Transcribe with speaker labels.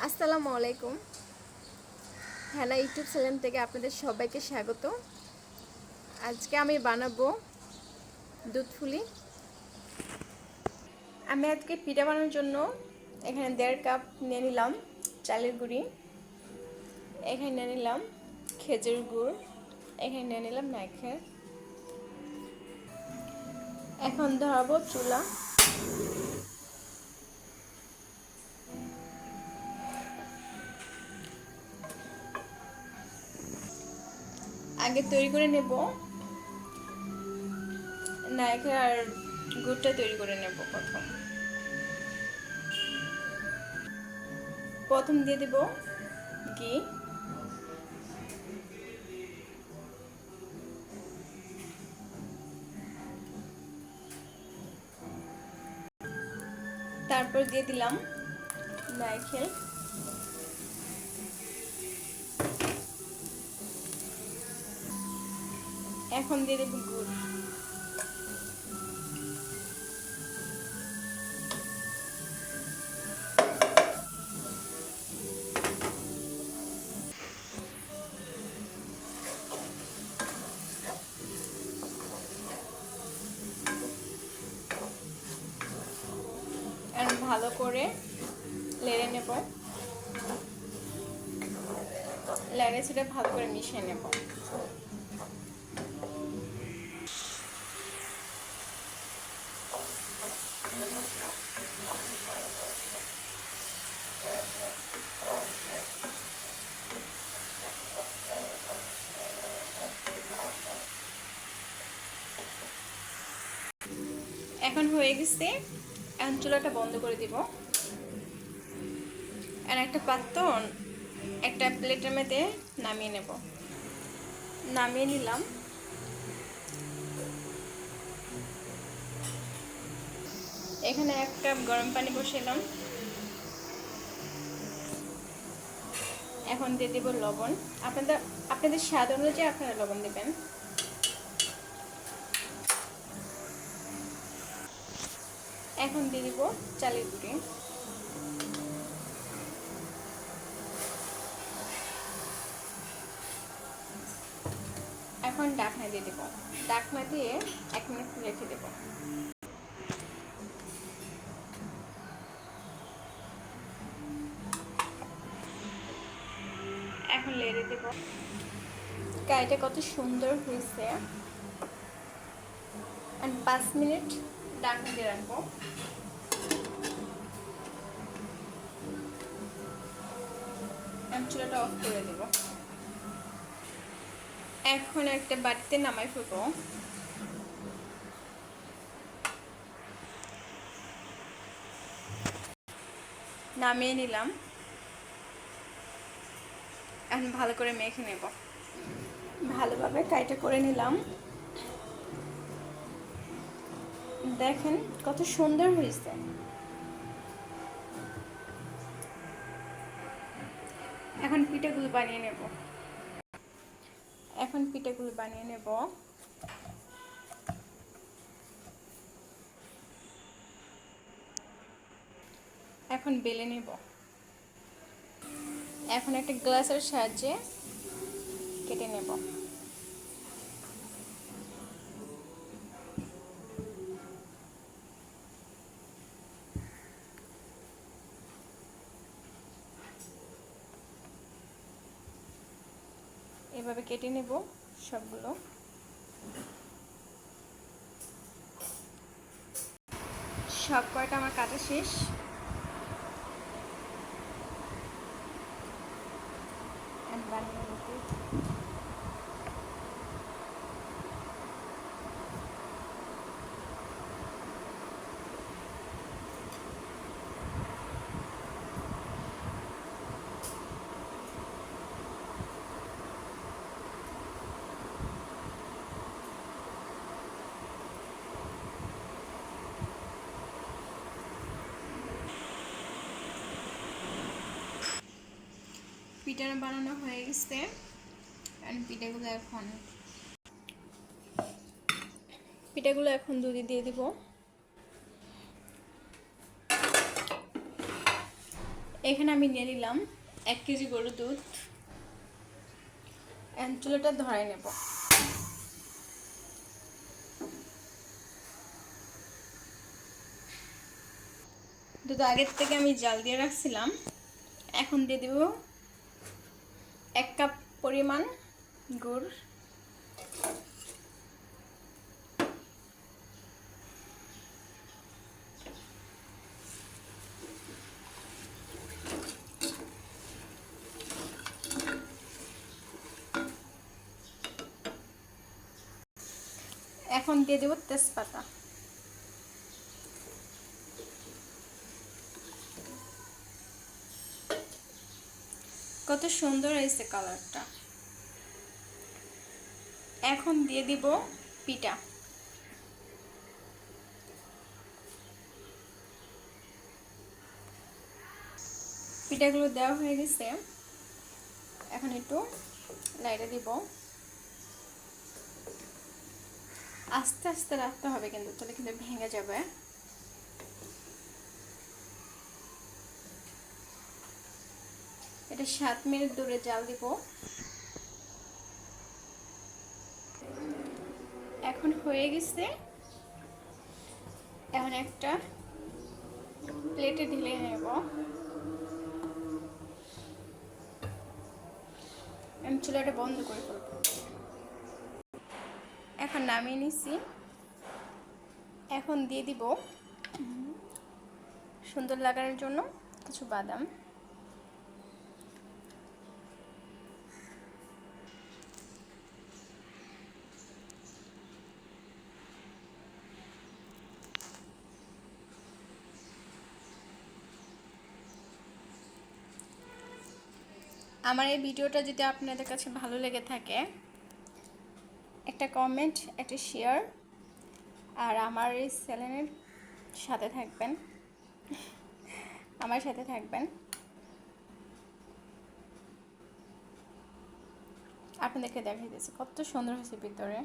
Speaker 1: আসসালামু আলাইকুম। হেনা YouTube channel থেকে আপনাদের সবাইকে স্বাগত। আজকে আমি বানাবো দুধ ফুলি। আমি আজকে পিঠা বানানোর জন্য এখানে 1.5 কাপ নিয়ে নিলাম চালের গুঁড়ি, এখানে নিয়ে নিলাম খেজুর গুড়, এখানে নিয়ে নিলাম নারকেল। এখন ধরাবো চুলা। আগে তৈরি করে নেব নারকেল আর গুড়টা তৈরি করে নেব। প্রথম দিয়ে দেব ঘি, তারপর দিয়ে দিলাম নারকেল, এখন দিয়ে দেব গুড়। ভালো করে লেড়ে নেব, লেড়ে সেটা ভালো করে মিশিয়ে নেব। এখন হয়ে গেছে, এখন চুলাটা বন্ধ করে দিব। আর একটা পাত্র একটা প্লেটের মধ্যে নামিয়ে নেব। নামিয়ে নিলাম। এখানে 1 কাপ গরম পানি বসালাম। এখন দিয়ে দেব লবণ। আপনাদের স্বাদ অনুযায়ী আপনারা লবণ দেবেন। এখন দিয়ে দিব চালের গুঁড়ি। এখন ঢাকনা দিয়ে দেব। ঢাকনা দিয়ে 1 মিনিট রেখে দেব। এখন লেড়ে দেব। কাইটা কত সুন্দর হয়েছে। 5 মিনিট ঢাকনা দিয়ে রাখবো। চুলাটা অফ করে দেব। এখন একটা বাটিতে নামাই ফেলবো। নামিয়ে নিলাম। এখন ভালো করে মেখে নেব। ভালোভাবে কাইটা করে নিলাম। দেখেন কত সুন্দর হয়েছে। এখন পিঠাগুলো বানিয়ে নেব। এখন বেলে নেব। এখন একটা গ্লাসের সাহায্যে কেটে নেব। এভাবে কেটে নেব সবগুলো। সব কয়টা আমার কাটা শেষ। পিঠা বানানো হয়ে গেছে। পিঠাগুলো এখন দুধে দিয়ে দিব। এখানে আমি নিয়ে নিলাম 1 কেজি গরুর দুধ। চুলাটা ধরাই নেব। দুধ আগের থেকে আমি জাল দিয়ে রাখছিলাম। এখন দিয়ে দেব 1 কাপ পরিমাণ গুড়। এখন দিয়ে দেব তেজপাতা। কত সুন্দর হয়েছে কালারটা। এখন দিয়ে দিব পিঠা। পিঠাগুলো দেওয়া হয়ে গেছে। এখন একটু লাইটে দিব। আস্তে আস্তে রাখতে হবে কিন্তু, তাহলে কিন্তু ভেঙে যাবে। এটা 7 মিনিট ধরে জাল দিব। এখন হয়ে গেছে। এখন একটা প্লেটে ঢেলে নেব। আমি চুলাটা বন্ধ করে ফেলব। এখন নামিয়ে নিছি। এখন দিয়ে দিব সুন্দর লাগানোর জন্য কিছু বাদাম। আমার এই ভিডিওটা যদি আপনাদের কাছে ভালো লেগে থাকে, একটা কমেন্ট, একটা শেয়ার, আর আমার এই চ্যানেলের সাথে থাকবেন, আমার সাথে থাকবেন। আপনাদেরকে দেখাই দিয়েছি কত সুন্দর হয়েছে ভিতরে।